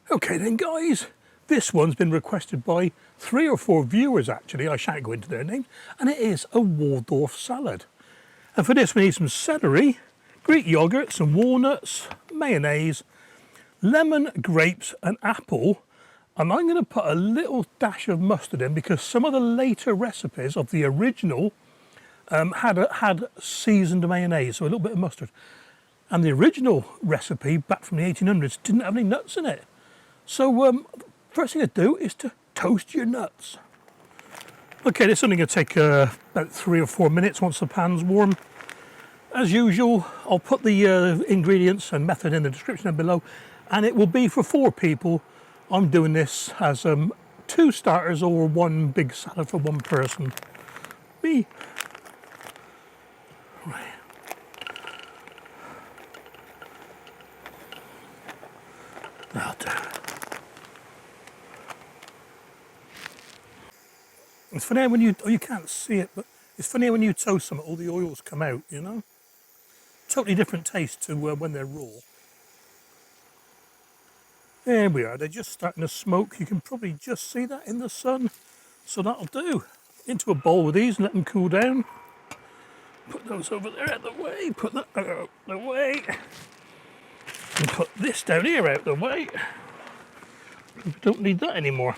Okay then guys, this one's been requested by 3 or 4 viewers actually, I shan't go into their names, and it is a Waldorf salad. And for this we need some celery, Greek yoghurt, some walnuts, mayonnaise, lemon, grapes and apple. And I'm going to put a little dash of mustard in because some of the later recipes of the original had seasoned mayonnaise, so a little bit of mustard. And the original recipe back from the 1800s didn't have any nuts in it. So first thing to do is to toast your nuts. Okay, this is only going to take about 3 or 4 minutes once the pan's warm. As usual, I'll put the ingredients and method in the description down below, and it will be for 4 people. I'm doing this as 2 starters or 1 big salad for 1 person. Me. Right. That'll do. It's funny when you can't see it, but it's funny when you toast them, all the oils come out, you know? Totally different taste to when they're raw. There we are, they're just starting to smoke. You can probably just see that in the sun. So that'll do. Into a bowl with these and let them cool down. Put those over there out the way, put that out the way. And put this down here out the way. We don't need that anymore.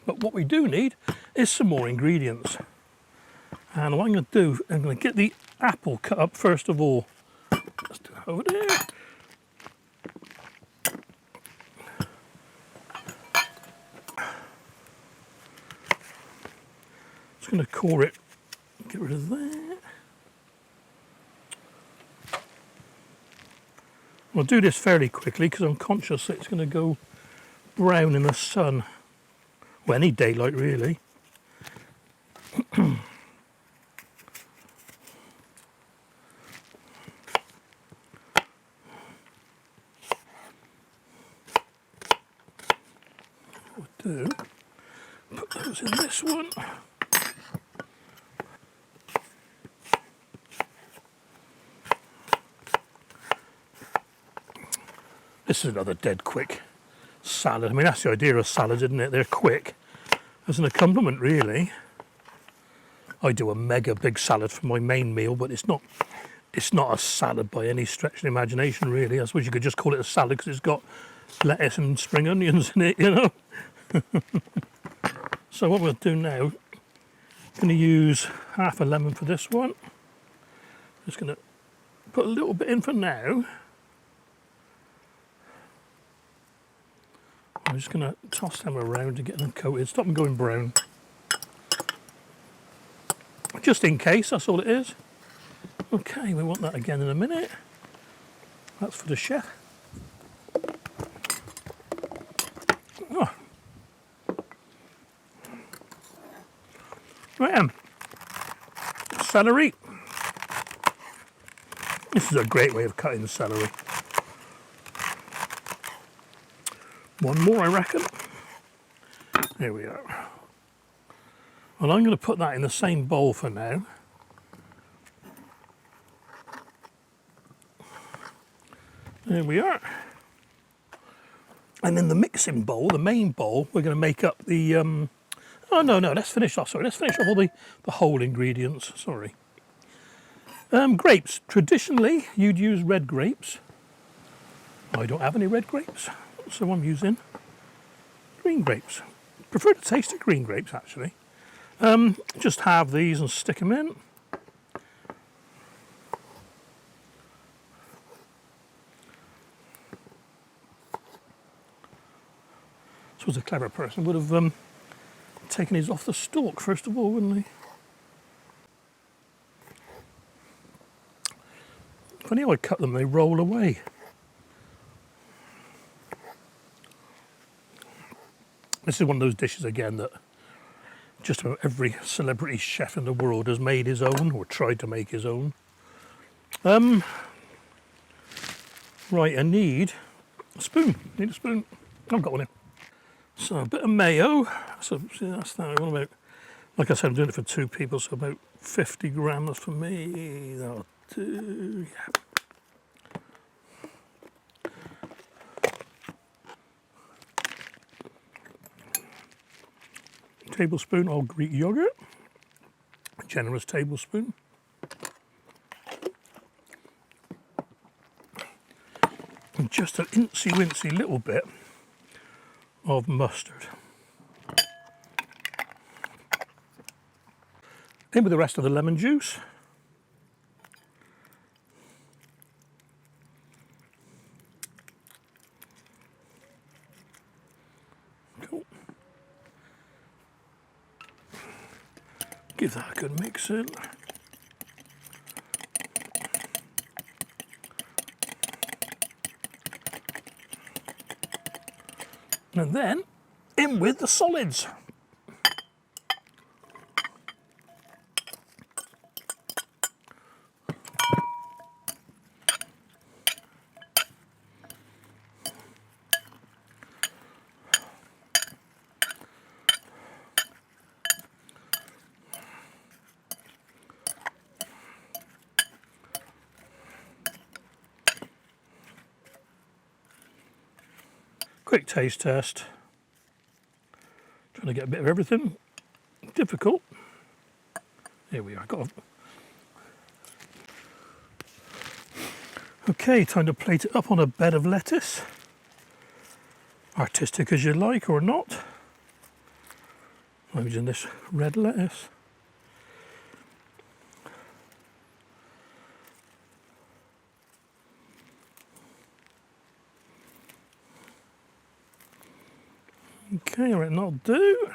But what we do need is some more ingredients. And what I'm going to do, I'm going to get the apple cut up first of all. Let's do that over there. Just going to core it, get rid of that. I'll do this fairly quickly because I'm conscious that it's going to go brown in the sun. Well, any daylight really. What we'll do, put those in this one. This is another dead quick salad. I mean, that's the idea of salads, isn't it? They're quick. As a compliment, really. I do a mega big salad for my main meal, but it's not a salad by any stretch of the imagination, really. I suppose you could just call it a salad because it's got lettuce and spring onions in it, you know. So what we'll do now, I'm going to use half a lemon for this one. Just going to put a little bit in for now. I'm just going to toss them around to get them coated, stop them going brown. Just in case, that's all it is. Okay, we want that again in a minute. That's for the chef. Oh. Right, celery. This is a great way of cutting the celery. 1 more, I reckon. There we are. Well, I'm going to put that in the same bowl for now. There we are. And in the mixing bowl, the main bowl, we're going to make up the... Oh, no, let's finish off. Sorry, let's finish off all the whole ingredients. Sorry. Grapes. Traditionally, you'd use red grapes. I don't have any red grapes. So I'm using green grapes. Prefer the taste of green grapes actually. Just halve these and stick them in. I suppose a clever person would have taken these off the stalk first of all, wouldn't they? Funny how I cut them, they roll away. This is one of those dishes again that just about every celebrity chef in the world has made his own or tried to make his own. Right, I need a spoon. Need a spoon. I've got one here. So a bit of mayo. So see, that's that. What about? Like I said, I'm doing it for 2 people, so about 50 grams for me. That'll do. Yeah. tablespoon of Greek yogurt, a generous tablespoon. And just an incy-wincy little bit of mustard. In with the rest of the lemon juice. Cool. Give that a good mix in. And then in with the solids. Quick taste test. Trying to get a bit of everything. Difficult. Here we are. Okay, time to plate it up on a bed of lettuce. Artistic as you like or not. I'm using this red lettuce. Okay, right, that'll do.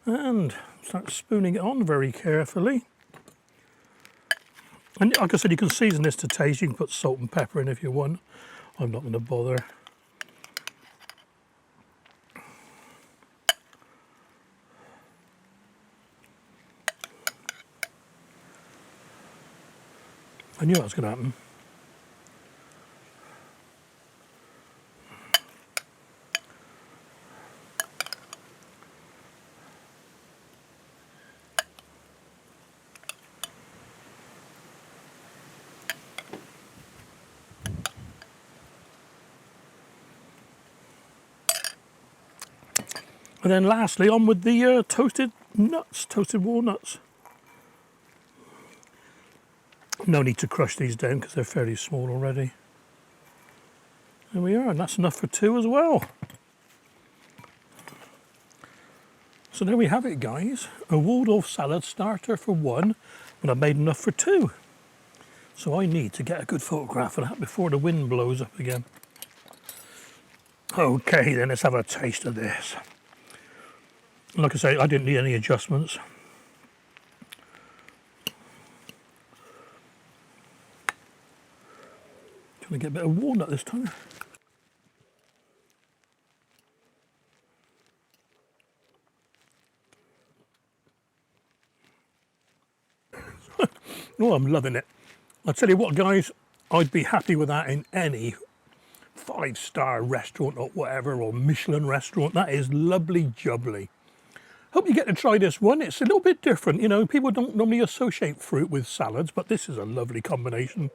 And start spooning it on very carefully. And like I said, you can season this to taste. You can put salt and pepper in if you want. I'm not going to bother. I knew that was going to happen. And then lastly, on with the toasted nuts, toasted walnuts. No need to crush these down because they're fairly small already. There we are, and that's enough for two as well. So there we have it, guys. A Waldorf salad starter for one, but I made enough for two. So I need to get a good photograph of that before the wind blows up again. Okay, then let's have a taste of this. Like I say, I didn't need any adjustments. Trying to get a bit of walnut this time. Oh, I'm loving it. I'll tell you what, guys, I'd be happy with that in any 5-star restaurant or whatever, or Michelin restaurant. That is lovely jubbly. Hope you get to try this one. It's a little bit different. You know, people don't normally associate fruit with salads, but this is a lovely combination.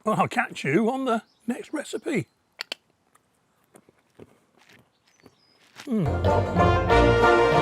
Well, I'll catch you on the next recipe. Mm.